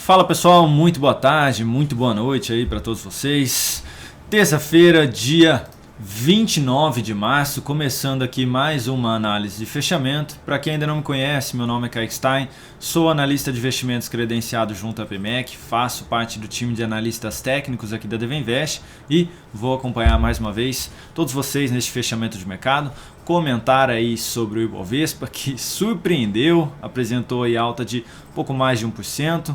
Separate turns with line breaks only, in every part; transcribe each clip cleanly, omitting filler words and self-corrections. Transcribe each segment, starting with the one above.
Fala pessoal, muito boa tarde, muito boa noite aí para todos vocês. Terça-feira, dia 29 de março, começando aqui mais uma análise de fechamento. Para quem ainda não me conhece, meu nome é Kaique Stein, sou analista de investimentos credenciado junto à PMEC, faço parte do time de analistas técnicos aqui da Devinvest e vou acompanhar mais uma vez todos vocês neste fechamento de mercado. Comentar aí sobre o Ibovespa, que surpreendeu, apresentou aí alta de pouco mais de 1%.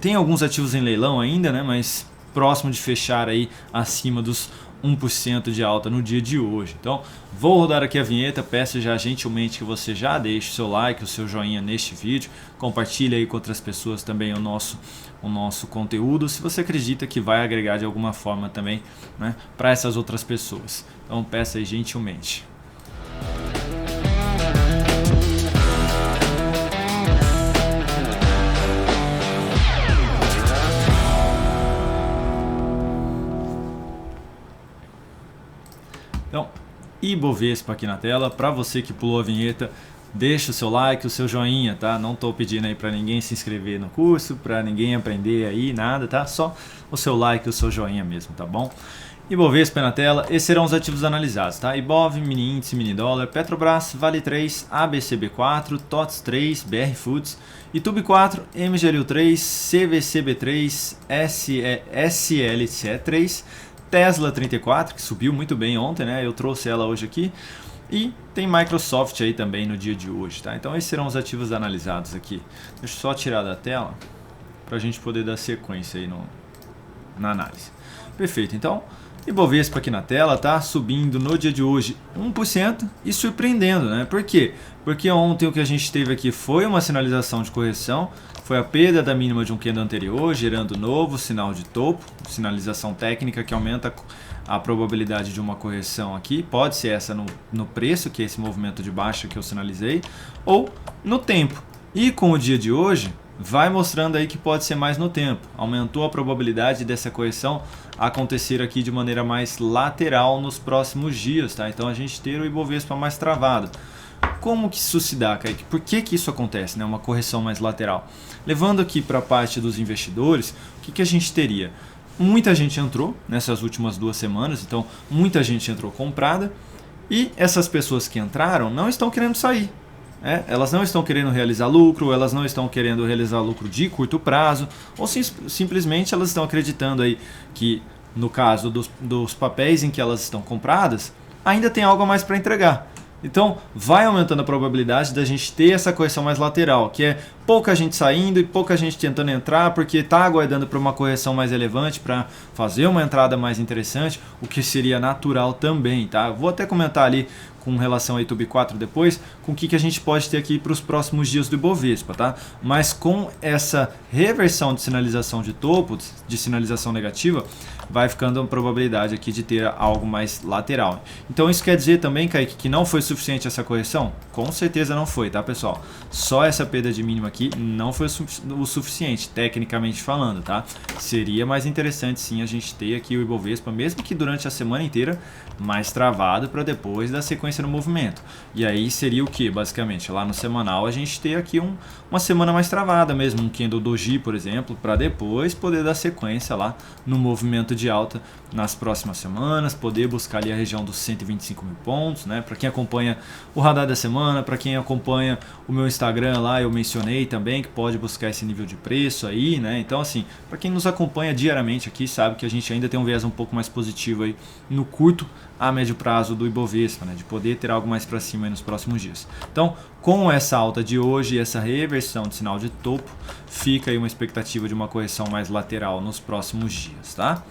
Tem alguns ativos em leilão ainda, né, mas próximo de fechar aí acima dos 1% de alta no dia de hoje. Então, vou rodar aqui a vinheta, peço já gentilmente que você já deixe o seu like, o seu joinha neste vídeo, compartilhe aí com outras pessoas também o nosso conteúdo, se você acredita que vai agregar de alguma forma também, né, para essas outras pessoas. Então, peço aí gentilmente. Então, Ibovespa aqui na tela, para você que pulou a vinheta, deixa o seu like, o seu joinha, tá? Não estou pedindo aí para ninguém se inscrever no curso, para ninguém aprender aí, nada, tá? Só o seu like e o seu joinha mesmo, tá bom? Ibovespa na tela, esses serão os ativos analisados, tá? Ibov, mini índice, mini dólar, Petrobras, Vale 3, ABCB4, TOTS 3, BR Foods, Itube 4, MGLU 3, CVCB 3, SLCE 3, Tesla 34, que subiu muito bem ontem, né? Eu trouxe ela hoje aqui. E tem Microsoft aí também no dia de hoje, tá? Então esses serão os ativos analisados aqui. Deixa eu só tirar da tela para a gente poder dar sequência aí na análise. Perfeito, então Ibovespa aqui na tela, tá? Subindo no dia de hoje 1% e surpreendendo, né? Por quê? Porque ontem o que a gente teve aqui foi uma sinalização de correção, foi a perda da mínima de um candle anterior, gerando novo sinal de topo, sinalização técnica que aumenta a probabilidade de uma correção aqui, pode ser essa no preço, que é esse movimento de baixa que eu sinalizei, ou no tempo. E com o dia de hoje, vai mostrando aí que pode ser mais no tempo, aumentou a probabilidade dessa correção acontecer aqui de maneira mais lateral nos próximos dias, tá? Então a gente ter o Ibovespa mais travado. Como que isso se dá, Kaique? Por que isso acontece, né? Uma correção mais lateral? Levando aqui para a parte dos investidores, o que a gente teria? Muita gente entrou nessas últimas 2 semanas, então muita gente entrou comprada e essas pessoas que entraram não estão querendo sair. Elas não estão querendo realizar lucro, elas não estão querendo realizar lucro de curto prazo, ou simplesmente elas estão acreditando aí que no caso dos papéis em que elas estão compradas, ainda tem algo a mais para entregar. Então vai aumentando a probabilidade da gente ter essa correção mais lateral, que é pouca gente saindo e pouca gente tentando entrar porque está aguardando para uma correção mais relevante para fazer uma entrada mais interessante, o que seria natural também, tá? Vou até comentar ali com relação a Itube 4 depois, com o que a gente pode ter aqui para os próximos dias do Ibovespa, tá? Mas com essa reversão de sinalização de topo, de sinalização negativa, vai ficando a probabilidade aqui de ter algo mais lateral. Então isso quer dizer também, Kaique, que não foi suficiente essa correção? Com certeza não foi, tá pessoal? Só essa perda de mínima aqui não foi o suficiente, tecnicamente falando, tá? Seria mais interessante sim a gente ter aqui o Ibovespa, mesmo que durante a semana inteira, mais travado para depois da sequência no movimento. E aí seria o que, basicamente? Lá no semanal a gente ter aqui uma semana mais travada mesmo, um candle doji, por exemplo, para depois poder dar sequência lá no movimento de alta nas próximas semanas, poder buscar ali a região dos 125 mil pontos, né? Para quem acompanha o radar da semana, para quem acompanha o meu Instagram lá, eu mencionei também que pode buscar esse nível de preço aí, né? Então assim, para quem nos acompanha diariamente aqui, sabe que a gente ainda tem um viés um pouco mais positivo aí no curto a médio prazo do Ibovespa, né? De poder ter algo mais para cima aí nos próximos dias. Então, com essa alta de hoje e essa reversão de sinal de topo, fica aí uma expectativa de uma correção mais lateral nos próximos dias, tá?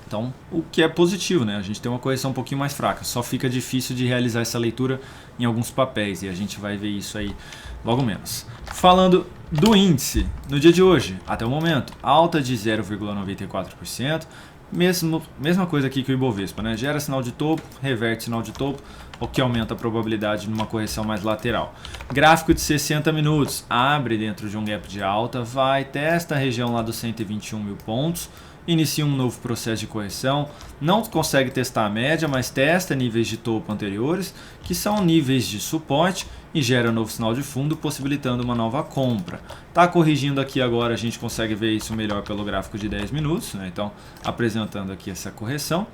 Então, o que é positivo, né? A gente tem uma correção um pouquinho mais fraca, só fica difícil de realizar essa leitura em alguns papéis e a gente vai ver isso aí logo menos. Falando do índice, no dia de hoje, até o momento, alta de 0,94%, mesma coisa aqui que o Ibovespa, né? Gera sinal de topo, reverte sinal de topo, o que aumenta a probabilidade de uma correção mais lateral. Gráfico de 60 minutos, abre dentro de um gap de alta, vai, testa a região lá dos 121 mil pontos, inicia um novo processo de correção, não consegue testar a média, mas testa níveis de topo anteriores, que são níveis de suporte, e gera novo sinal de fundo, possibilitando uma nova compra. Está corrigindo aqui agora, a gente consegue ver isso melhor pelo gráfico de 10 minutos, né? Então apresentando aqui essa correção.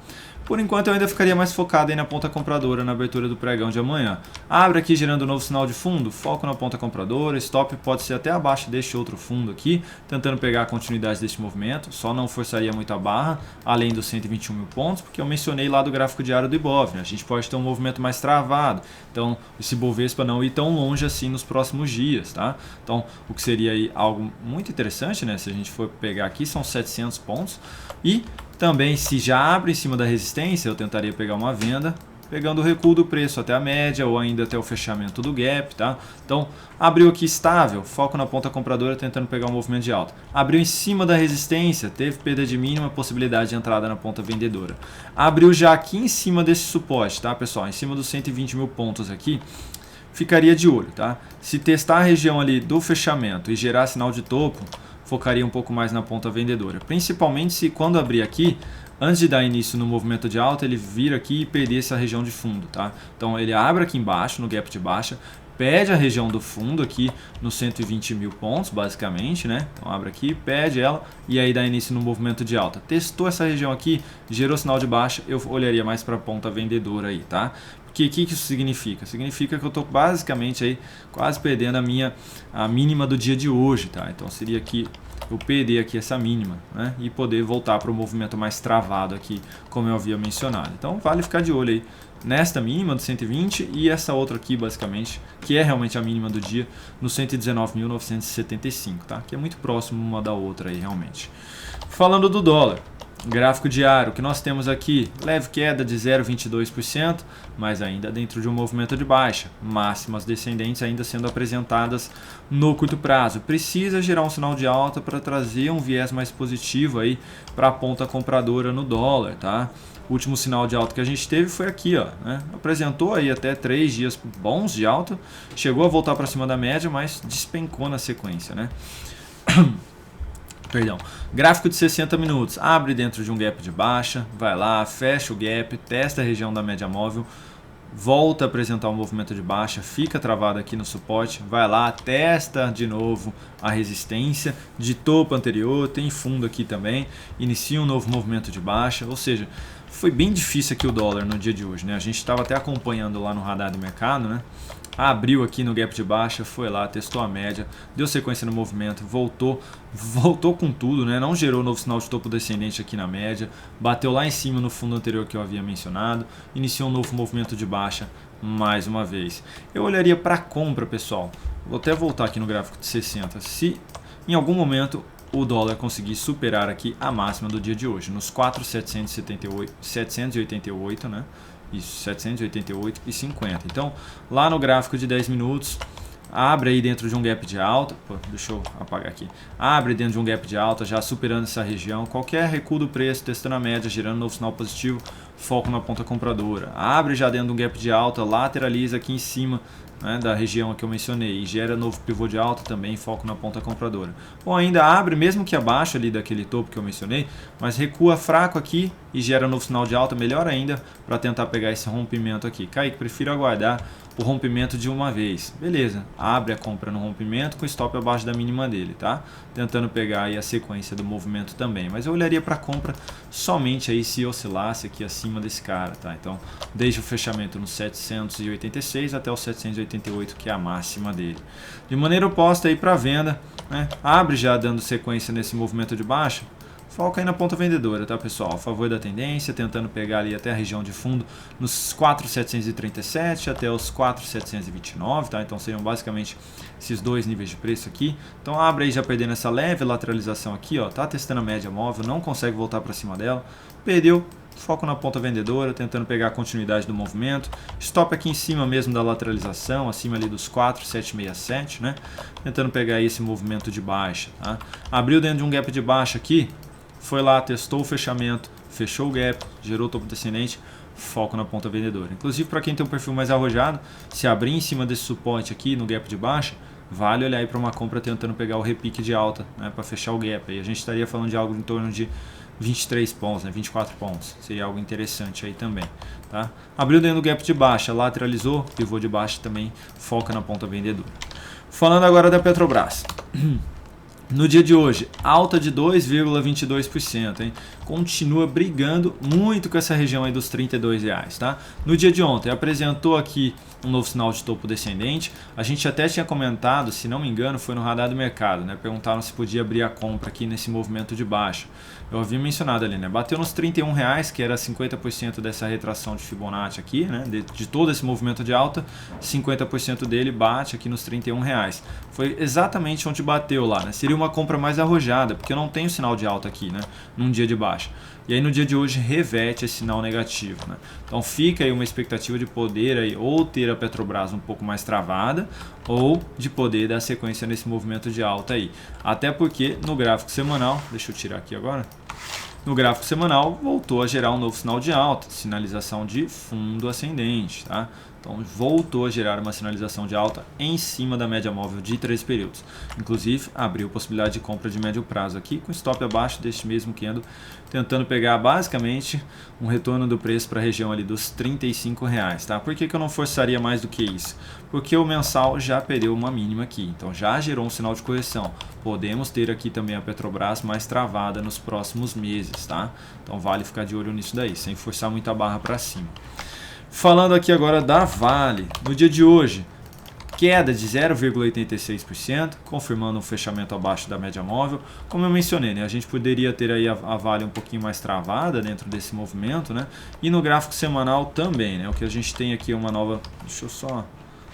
Por enquanto eu ainda ficaria mais focado aí na ponta compradora na abertura do pregão de amanhã. Abre aqui gerando um novo sinal de fundo, foco na ponta compradora, stop pode ser até abaixo deste outro fundo aqui, tentando pegar a continuidade deste movimento, só não forçaria muito a barra, além dos 121 mil pontos, porque eu mencionei lá do gráfico diário do Ibov, né? A gente pode ter um movimento mais travado, então esse Bovespa não ir tão longe assim nos próximos dias, tá? Então o que seria aí algo muito interessante, né? Se a gente for pegar aqui, são 700 pontos, e também, se já abre em cima da resistência, eu tentaria pegar uma venda, pegando o recuo do preço até a média ou ainda até o fechamento do gap, tá? Então, abriu aqui estável, foco na ponta compradora tentando pegar um movimento de alta. Abriu em cima da resistência, teve perda de mínima, possibilidade de entrada na ponta vendedora. Abriu já aqui em cima desse suporte, tá, pessoal? Em cima dos 120 mil pontos aqui, ficaria de olho, tá? Se testar a região ali do fechamento e gerar sinal de topo, focaria um pouco mais na ponta vendedora, principalmente se quando abrir aqui, antes de dar início no movimento de alta, ele vir aqui e perder essa região de fundo, tá? Então ele abre aqui embaixo, no gap de baixa, pede a região do fundo aqui nos 120 mil pontos, basicamente, né? Então abre aqui, pede ela e aí dá início no movimento de alta. Testou essa região aqui, gerou sinal de baixa, eu olharia mais para a ponta vendedora aí, tá? Porque o que isso significa? Significa que eu estou basicamente aí quase perdendo a mínima do dia de hoje, tá? Então seria aqui eu perder aqui essa mínima, né? E poder voltar para o movimento mais travado aqui, como eu havia mencionado. Então vale ficar de olho aí nesta mínima do 120 e essa outra aqui basicamente, que é realmente a mínima do dia, no 119.975, tá? Que é muito próximo uma da outra aí realmente. Falando do dólar, gráfico diário, que nós temos aqui, leve queda de 0,22%, mas ainda dentro de um movimento de baixa, máximas descendentes ainda sendo apresentadas no curto prazo. Precisa gerar um sinal de alta para trazer um viés mais positivo aí para a ponta compradora no dólar, tá? O último sinal de alta que a gente teve foi aqui, ó, né? Apresentou aí até 3 dias bons de alta, chegou a voltar para cima da média, mas despencou na sequência, né? Perdão, gráfico de 60 minutos, abre dentro de um gap de baixa, vai lá, fecha o gap, testa a região da média móvel, volta a apresentar um movimento de baixa, fica travado aqui no suporte, vai lá, testa de novo a resistência de topo anterior, tem fundo aqui também, inicia um novo movimento de baixa, ou seja, foi bem difícil aqui o dólar no dia de hoje, né? A gente estava até acompanhando lá no radar do mercado, né? Abriu aqui no gap de baixa, foi lá, testou a média, deu sequência no movimento, voltou com tudo, né? Não gerou novo sinal de topo descendente aqui na média, bateu lá em cima no fundo anterior que eu havia mencionado, iniciou um novo movimento de baixa mais uma vez. Eu olharia para compra, pessoal. Vou até voltar aqui no gráfico de 60. Se em algum momento o dólar conseguir superar aqui a máxima do dia de hoje, nos 4.788, né? Isso, 788,50. Então, lá no gráfico de 10 minutos, abre aí dentro de um gap de alta. Pô, deixa eu apagar aqui. Abre dentro de um gap de alta, já superando essa região. Qualquer recuo do preço, testando a média, gerando novo sinal positivo, foco na ponta compradora. Abre já dentro de um gap de alta, lateraliza aqui em cima, né, da região que eu mencionei e gera novo pivô de alta também, foco na ponta compradora. Ou ainda abre, mesmo que abaixo ali daquele topo que eu mencionei, mas recua fraco aqui e gera novo sinal de alta, melhor ainda, para tentar pegar esse rompimento aqui. Kaique, prefiro aguardar o rompimento de uma vez. Beleza, abre a compra no rompimento com stop abaixo da mínima dele, tá? Tentando pegar aí a sequência do movimento também, mas eu olharia para a compra somente aí se oscilasse aqui acima desse cara, tá? Então, desde o fechamento no 786 até o 788, que é a máxima dele. De maneira oposta aí para venda, né? Abre já dando sequência nesse movimento de baixa. Foca aí na ponta vendedora, tá, pessoal? A favor da tendência, tentando pegar ali até a região de fundo nos 4.737 até os 4.729, tá? Então seriam basicamente esses dois níveis de preço aqui. Então abre aí já perdendo essa leve lateralização aqui, ó, tá testando a média móvel, não consegue voltar para cima dela, perdeu. Foco na ponta vendedora, tentando pegar a continuidade do movimento. Stop aqui em cima mesmo da lateralização, acima ali dos 4.767, né? Tentando pegar aí esse movimento de baixa, tá? Abriu dentro de um gap de baixa aqui, foi lá, testou o fechamento, fechou o gap, gerou topo descendente, foco na ponta vendedora. Inclusive, para quem tem um perfil mais arrojado, se abrir em cima desse suporte aqui no gap de baixa, vale olhar aí para uma compra tentando pegar o repique de alta, né, para fechar o gap. Aí a gente estaria falando de algo em torno de 23 pontos, né? 24 pontos. Seria algo interessante aí também. Tá? Abriu dentro do gap de baixa, lateralizou, pivô de baixa também foca na ponta vendedora. Falando agora da Petrobras. No dia de hoje, alta de 2,22%, hein? Continua brigando muito com essa região aí dos R$32, tá? No dia de ontem, apresentou aqui um novo sinal de topo descendente. A gente até tinha comentado, se não me engano, foi no radar do mercado, né? Perguntaram se podia abrir a compra aqui nesse movimento de baixa. Eu havia mencionado ali, né? Bateu nos R$31, que era 50% dessa retração de Fibonacci aqui, né? De todo esse movimento de alta, 50% dele bate aqui nos R$31. Foi exatamente onde bateu lá, né? Seria uma compra mais arrojada, porque eu não tenho sinal de alta aqui, né? Num dia de baixa. E aí no dia de hoje reverte esse sinal negativo, né? Então fica aí uma expectativa de poder aí ou ter a Petrobras um pouco mais travada ou de poder dar sequência nesse movimento de alta aí. Até porque no gráfico semanal, deixa eu tirar aqui agora, no gráfico semanal voltou a gerar um novo sinal de alta, sinalização de fundo ascendente, tá? Então voltou a gerar uma sinalização de alta em cima da média móvel de 3 períodos. Inclusive abriu possibilidade de compra de médio prazo aqui com stop abaixo deste mesmo candle, tentando pegar basicamente um retorno do preço para a região ali dos R$35, tá? Por que eu não forçaria mais do que isso? Porque o mensal já perdeu uma mínima aqui, então já gerou um sinal de correção. Podemos ter aqui também a Petrobras mais travada nos próximos meses, tá? Então vale ficar de olho nisso daí, sem forçar muita barra para cima. Falando aqui agora da Vale, no dia de hoje, queda de 0,86%, confirmando um fechamento abaixo da média móvel. Como eu mencionei, né, a gente poderia ter aí a Vale um pouquinho mais travada dentro desse movimento, né? E no gráfico semanal também, né? O que a gente tem aqui é uma nova... Deixa eu só...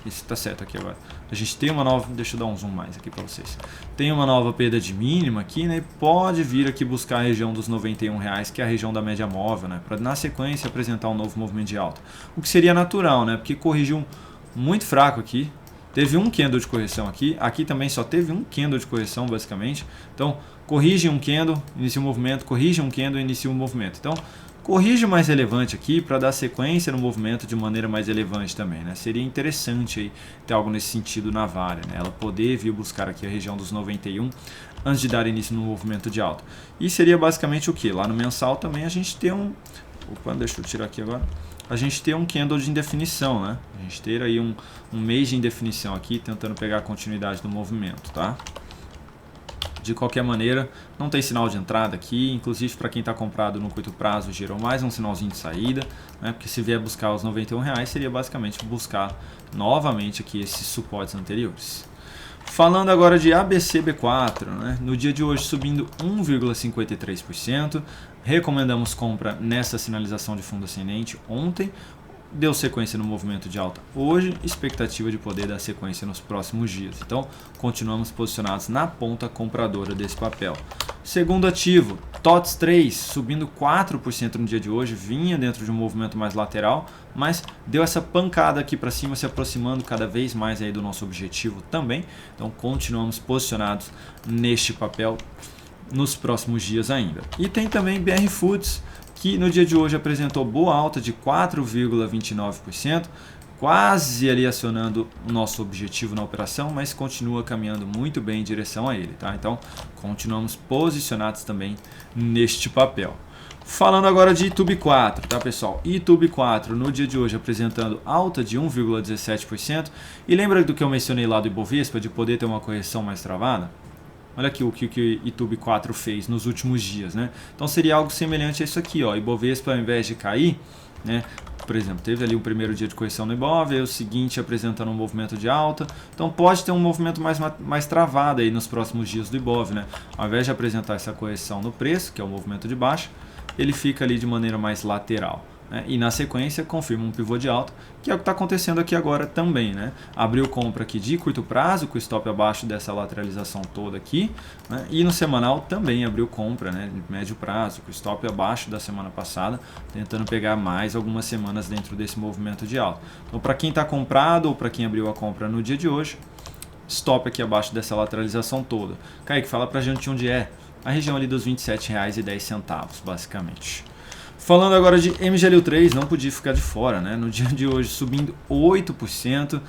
Isso está certo aqui agora. A gente tem uma nova... Deixa eu dar um zoom mais aqui para vocês. Tem uma nova perda de mínima aqui, né? E pode vir aqui buscar a região dos R$91, que é a região da média móvel, né? Para na sequência apresentar um novo movimento de alta. O que seria natural, né? Porque corrigiu muito fraco aqui. Teve um candle de correção aqui. Aqui também só teve um candle de correção, basicamente. Então, corrige um candle, inicia um movimento. Corrige um candle, inicia um movimento. Então, corrige mais relevante aqui para dar sequência no movimento de maneira mais relevante também, né? Seria interessante aí ter algo nesse sentido na Vale, né? Ela poder vir buscar aqui a região dos 91 antes de dar início no movimento de alta. E seria basicamente o que? Lá no mensal também a gente tem um... Opa, deixa eu tirar aqui agora. A gente tem um candle de indefinição, né? A gente ter aí um mês de indefinição aqui, tentando pegar a continuidade do movimento, tá? De qualquer maneira, não tem sinal de entrada aqui, inclusive para quem está comprado no curto prazo, gerou mais um sinalzinho de saída, né? Porque se vier buscar os R$91, seria basicamente buscar novamente aqui esses suportes anteriores. Falando agora de ABCB4, né? No dia de hoje subindo 1,53%, recomendamos compra nessa sinalização de fundo ascendente ontem, deu sequência no movimento de alta hoje, expectativa de poder dar sequência nos próximos dias. Então, continuamos posicionados na ponta compradora desse papel. Segundo ativo, TOTS 3, subindo 4% no dia de hoje, vinha dentro de um movimento mais lateral, mas deu essa pancada aqui para cima, se aproximando cada vez mais aí do nosso objetivo também. Então, continuamos posicionados neste papel nos próximos dias ainda. E tem também BR Foods, que no dia de hoje apresentou boa alta de 4,29%, quase ali acionando o nosso objetivo na operação, mas continua caminhando muito bem em direção a ele, tá? Então, continuamos posicionados também neste papel. Falando agora de YouTube 4, tá, pessoal? YouTube 4 no dia de hoje apresentando alta de 1,17%. E lembra do que eu mencionei lá do Ibovespa, de poder ter uma correção mais travada? Olha aqui o que o YouTube 4 fez nos últimos dias, né? Então seria algo semelhante a isso aqui, ó. Ibovespa, ao invés de cair, né? Por exemplo, teve ali um primeiro dia de correção no Ibov, e o seguinte apresentando um movimento de alta. Então pode ter um movimento mais travado aí nos próximos dias do Ibov, né? Ao invés de apresentar essa correção no preço, que é o movimento de baixa, ele fica ali de maneira mais lateral, né? E na sequência confirma um pivô de alta, que é o que está acontecendo aqui agora também, né? Abriu compra aqui de curto prazo, com o stop abaixo dessa lateralização toda aqui, né? E no semanal também abriu compra, né? De médio prazo, com o stop abaixo da semana passada, tentando pegar mais algumas semanas dentro desse movimento de alta. Então, para quem está comprado ou para quem abriu a compra no dia de hoje, stop aqui abaixo dessa lateralização toda. Kaique, fala pra gente onde é. A região ali dos R$ 27,10, basicamente. Falando agora de MGLU3, não podia ficar de fora, né? No dia de hoje subindo 8%.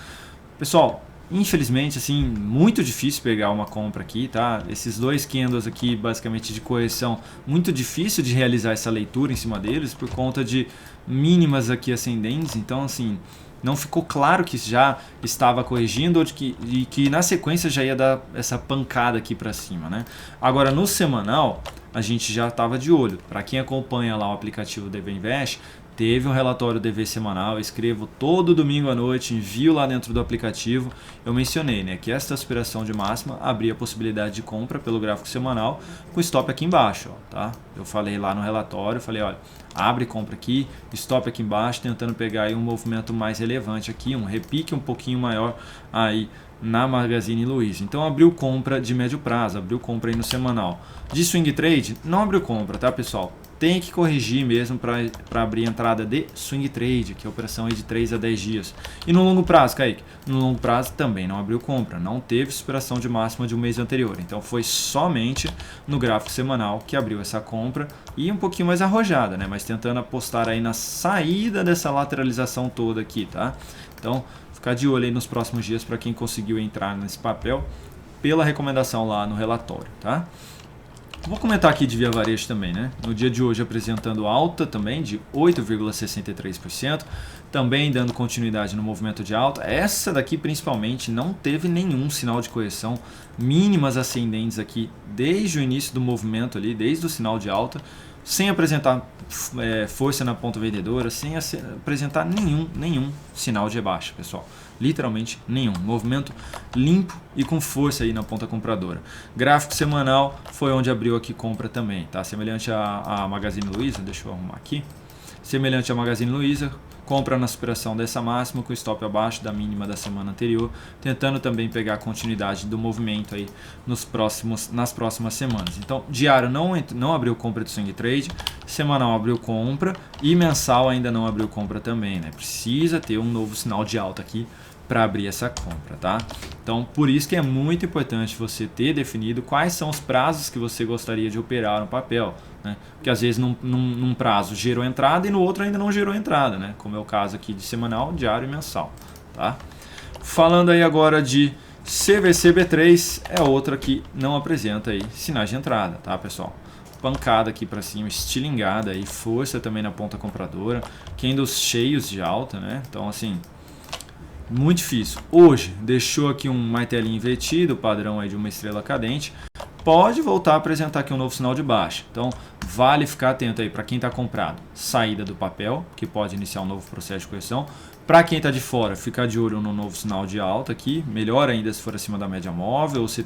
Pessoal, Infelizmente, assim, muito difícil pegar uma compra aqui, tá? Esses dois candles aqui, basicamente de correção, muito difícil de realizar essa leitura em cima deles por conta de mínimas aqui ascendentes. Então, assim, não ficou claro que já estava corrigindo ou e que na sequência já ia dar essa pancada aqui para cima, né? Agora, no semanal, a gente já estava de olho. Para quem acompanha lá o aplicativo DV Invest, teve um relatório DV semanal, eu escrevo todo domingo à noite, envio lá dentro do aplicativo. Eu mencionei, né, que esta aspiração de máxima abria a possibilidade de compra pelo gráfico semanal com stop aqui embaixo, ó, tá? Eu falei lá no relatório, falei, olha, abre compra aqui, stop aqui embaixo, tentando pegar aí um movimento mais relevante aqui, um repique um pouquinho maior aí na Magazine Luiza. Então abriu compra de médio prazo, abriu compra aí no semanal. De swing trade, não abriu compra, tá, pessoal? Tem que corrigir mesmo para abrir entrada de swing trade, que é a operação aí de 3 a 10 dias. E no longo prazo, Kaique? No longo prazo também não abriu compra, não teve superação de máxima de um mês anterior. Então foi somente no gráfico semanal que abriu essa compra e um pouquinho mais arrojada, né? Mas tentando apostar aí na saída dessa lateralização toda aqui, tá? Então ficar de olho aí nos próximos dias para quem conseguiu entrar nesse papel pela recomendação lá no relatório, tá? Vou comentar aqui de Via Varejo também, né? No dia de hoje apresentando alta também de 8,63%, também dando continuidade no movimento de alta. Essa daqui principalmente não teve nenhum sinal de correção, mínimas ascendentes aqui desde o início do movimento ali, desde o sinal de alta, sem apresentar força na ponta vendedora, sem apresentar nenhum sinal de baixa, pessoal. Literalmente nenhum. Movimento limpo e com força aí na ponta compradora. Gráfico semanal foi onde abriu aqui compra também, tá? Semelhante a Magazine Luiza, deixa eu arrumar aqui. Semelhante a Magazine Luiza, compra na superação dessa máxima com stop abaixo da mínima da semana anterior, tentando também pegar a continuidade do movimento aí nas próximas semanas. Então, diário não abriu compra de swing trade, semanal abriu compra e mensal ainda não abriu compra também, né? Precisa ter um novo sinal de alta aqui para abrir essa compra, tá? Então, por isso que é muito importante você ter definido quais são os prazos que você gostaria de operar no papel, né? Porque às vezes num prazo gerou entrada e no outro ainda não gerou entrada, né? Como é o caso aqui de semanal, diário e mensal, tá? Falando aí agora de CVC-B3, é outra que não apresenta aí sinais de entrada, tá, pessoal? Pancada aqui para cima, estilingada aí, força também na ponta compradora, candles cheios de alta, né? Então, assim, muito difícil. Hoje deixou aqui um martelinho invertido, padrão aí de uma estrela cadente. Pode voltar a apresentar aqui um novo sinal de baixa. Então vale ficar atento aí para quem está comprado. Saída do papel, que pode iniciar um novo processo de correção. Para quem está de fora, ficar de olho no novo sinal de alta aqui. Melhor ainda se for acima da média móvel ou se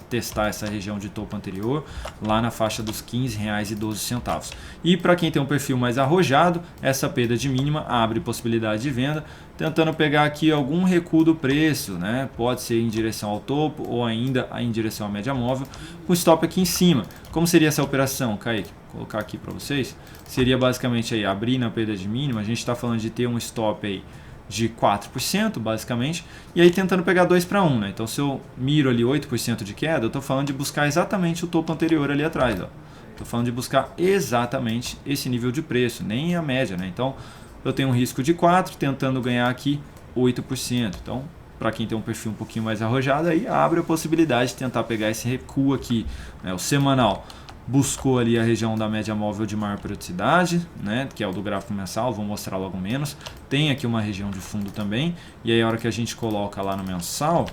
testar essa região de topo anterior, lá na faixa dos R$15,12. E para quem tem um perfil mais arrojado, essa perda de mínima abre possibilidade de venda, tentando pegar aqui algum recuo do preço, né? Pode ser em direção ao topo ou ainda em direção à média móvel, com stop aqui em cima. Como seria essa operação, Kaique? Vou colocar aqui para vocês. Seria basicamente aí abrir na perda de mínima. A gente está falando de ter um stop aí de 4%, basicamente, e aí tentando pegar 2 para 1, né? Então, se eu miro ali 8% de queda, eu estou falando de buscar exatamente o topo anterior ali atrás, ó. Estou falando de buscar exatamente esse nível de preço, nem a média, né? Então, eu tenho um risco de 4, tentando ganhar aqui 8%. Então, para quem tem um perfil um pouquinho mais arrojado, aí abre a possibilidade de tentar pegar esse recuo aqui, né? O semanal buscou ali a região da média móvel de maior periodicidade, né, que é o do gráfico mensal, vou mostrar logo menos. Tem aqui uma região de fundo também, e aí a hora que a gente coloca lá no mensal,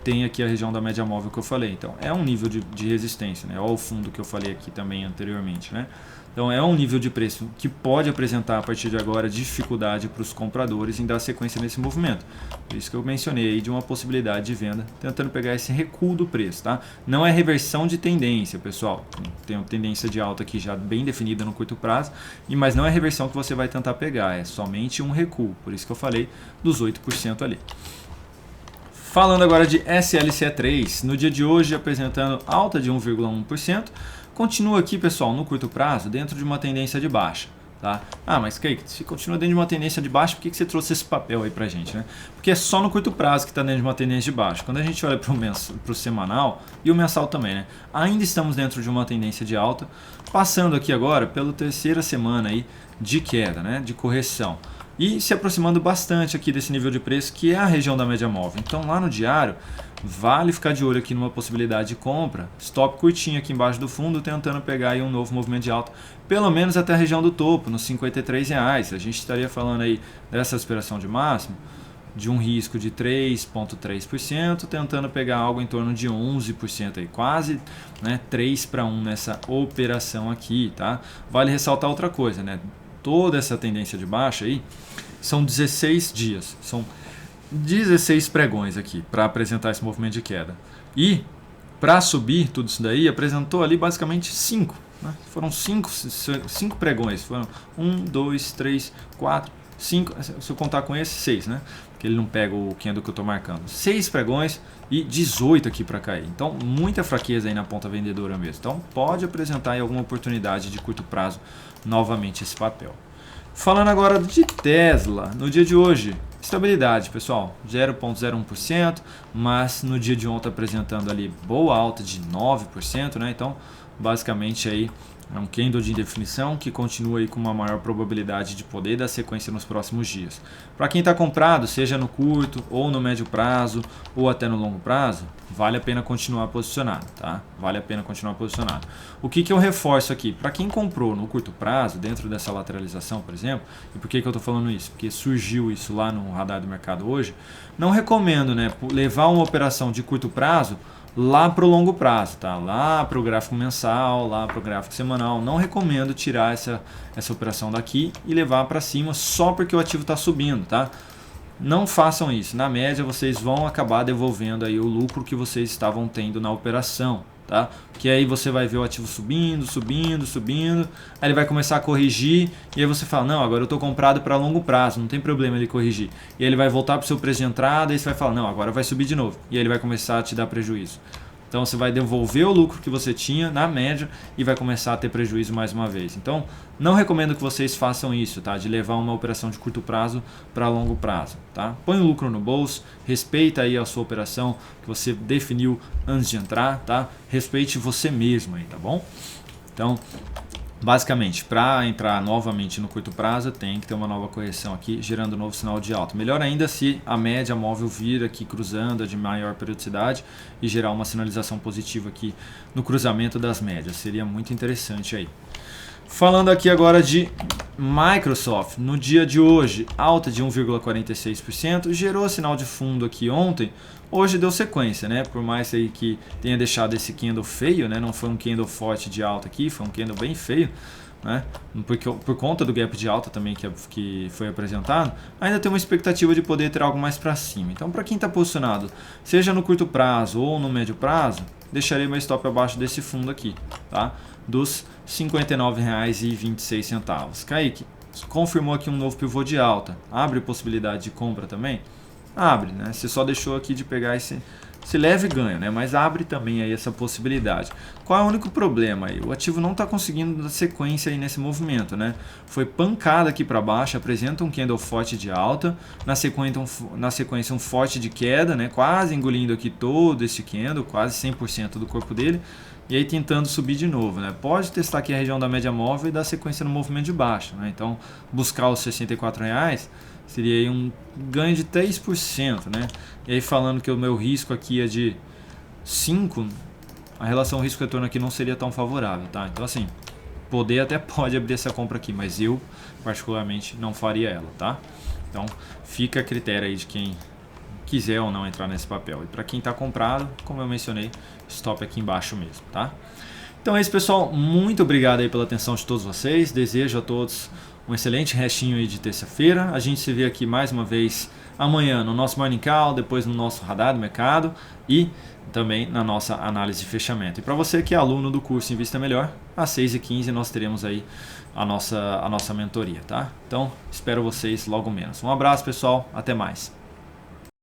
tem aqui a região da média móvel que eu falei. Então é um nível de resistência, né? Olha o fundo que eu falei aqui também anteriormente, né? Então é um nível de preço que pode apresentar a partir de agora dificuldade para os compradores em dar sequência nesse movimento. Por isso que eu mencionei aí de uma possibilidade de venda, tentando pegar esse recuo do preço, tá? Não é reversão de tendência, pessoal. Tem uma tendência de alta aqui já bem definida no curto prazo, mas não é reversão que você vai tentar pegar, é somente um recuo. Por isso que eu falei dos 8% ali. Falando agora de SLC3, no dia de hoje apresentando alta de 1,1%, continua aqui, pessoal, no curto prazo, dentro de uma tendência de baixa. Tá? Ah, mas Kaique, se continua dentro de uma tendência de baixa, por que você trouxe esse papel aí pra gente, né? Porque é só no curto prazo que está dentro de uma tendência de baixa. Quando a gente olha para o semanal e o mensal também, né? Ainda estamos dentro de uma tendência de alta, passando aqui agora pela terceira semana aí de queda, né? De correção. e se aproximando bastante aqui desse nível de preço, que é a região da média móvel. Então lá no diário, vale ficar de olho aqui numa possibilidade de compra, stop curtinho aqui embaixo do fundo, tentando pegar aí um novo movimento de alta, pelo menos até a região do topo, nos R$53. A gente estaria falando aí dessa aspiração de máximo, de um risco de 3,3%, tentando pegar algo em torno de 11%, aí, quase, né, 3 para 1 nessa operação aqui, tá? Vale ressaltar outra coisa, né? Toda essa tendência de baixa aí são 16 dias, são 16 pregões aqui para apresentar esse movimento de queda. E para subir tudo isso daí, apresentou ali basicamente 5, né? Foram 5 pregões, foram 1, 2, 3, 4, 5, se eu contar com esse, 6, né? Que ele não pega o candle que eu estou marcando. 6 pregões e 18 aqui para cair. Então, muita fraqueza aí na ponta vendedora mesmo. Então, pode apresentar aí alguma oportunidade de curto prazo novamente esse papel. Falando agora de Tesla, no dia de hoje, estabilidade, pessoal, 0,01%, mas no dia de ontem apresentando ali boa alta de 9%, né? Então, basicamente aí é um candle de indefinição que continua aí com uma maior probabilidade de poder dar sequência nos próximos dias. Para quem está comprado, seja no curto ou no médio prazo ou até no longo prazo, vale a pena continuar posicionado, tá? Vale a pena continuar posicionado. O que eu reforço aqui? Para quem comprou no curto prazo, dentro dessa lateralização, por exemplo, e por que eu estou falando isso? Porque surgiu isso lá no radar do mercado hoje, não recomendo, né, levar uma operação de curto prazo lá para o longo prazo, tá? Lá para o gráfico mensal, lá para o gráfico semanal. Não recomendo tirar essa operação daqui e levar para cima só porque o ativo está subindo, tá? Não façam isso. Na média, vocês vão acabar devolvendo aí o lucro que vocês estavam tendo na operação, tá? Que aí você vai ver o ativo subindo, subindo, subindo, aí ele vai começar a corrigir e aí você fala, não, agora eu estou comprado para longo prazo, não tem problema ele corrigir. E aí ele vai voltar para o seu preço de entrada e você vai falar, não, agora vai subir de novo. E aí ele vai começar a te dar prejuízo. Então você vai devolver o lucro que você tinha na média e vai começar a ter prejuízo mais uma vez. Então não recomendo que vocês façam isso, tá? De levar uma operação de curto prazo para longo prazo, tá? Põe o lucro no bolso, respeita aí a sua operação que você definiu antes de entrar, tá? Respeite você mesmo aí, tá bom? Então, basicamente, para entrar novamente no curto prazo, tem que ter uma nova correção aqui, gerando um novo sinal de alta. Melhor ainda se a média móvel vir aqui cruzando de maior periodicidade e gerar uma sinalização positiva aqui no cruzamento das médias. Seria muito interessante aí. Falando aqui agora de Microsoft, no dia de hoje, alta de 1,46%, gerou sinal de fundo aqui ontem, hoje deu sequência, né? Por mais aí que tenha deixado esse candle feio, né? Não foi um candle forte de alta aqui, foi um candle bem feio, né? Por conta do gap de alta também que foi apresentado, ainda tem uma expectativa de poder ter algo mais para cima. Então, para quem está posicionado, seja no curto prazo ou no médio prazo, deixarei meu stop abaixo desse fundo aqui, tá? Dos R$ 59,26. Kaique, confirmou aqui um novo pivô de alta. Abre possibilidade de compra também? Abre, né? Você só deixou aqui de pegar esse leve ganho, né? Mas abre também aí essa possibilidade. Qual é o único problema aí? O ativo não está conseguindo dar sequência aí nesse movimento, né? Foi pancada aqui para baixo, apresenta um candle forte de alta, na sequência um forte de queda, né? Quase engolindo aqui todo esse candle, quase 100% do corpo dele. E aí tentando subir de novo, né? Pode testar aqui a região da média móvel e dar sequência no movimento de baixa, né? Então, buscar os R$ 64,00 seria aí um ganho de 3%, né? E aí falando que o meu risco aqui é de 5, a relação risco-retorno aqui não seria tão favorável, tá? Então assim, poder até pode abrir essa compra aqui, mas eu particularmente não faria ela, tá? Então fica a critério aí de quem quiser ou não entrar nesse papel. E para quem está comprado, como eu mencionei, stop aqui embaixo mesmo, tá? Então é isso, pessoal. Muito obrigado aí pela atenção de todos vocês. Desejo a todos um excelente restinho aí de terça-feira. A gente se vê aqui mais uma vez amanhã no nosso Morning Call, depois no nosso radar do mercado e também na nossa análise de fechamento. E para você que é aluno do curso Invista Melhor, às 6h15 nós teremos aí a nossa mentoria, tá? Então espero vocês logo menos. Um abraço, pessoal. Até mais.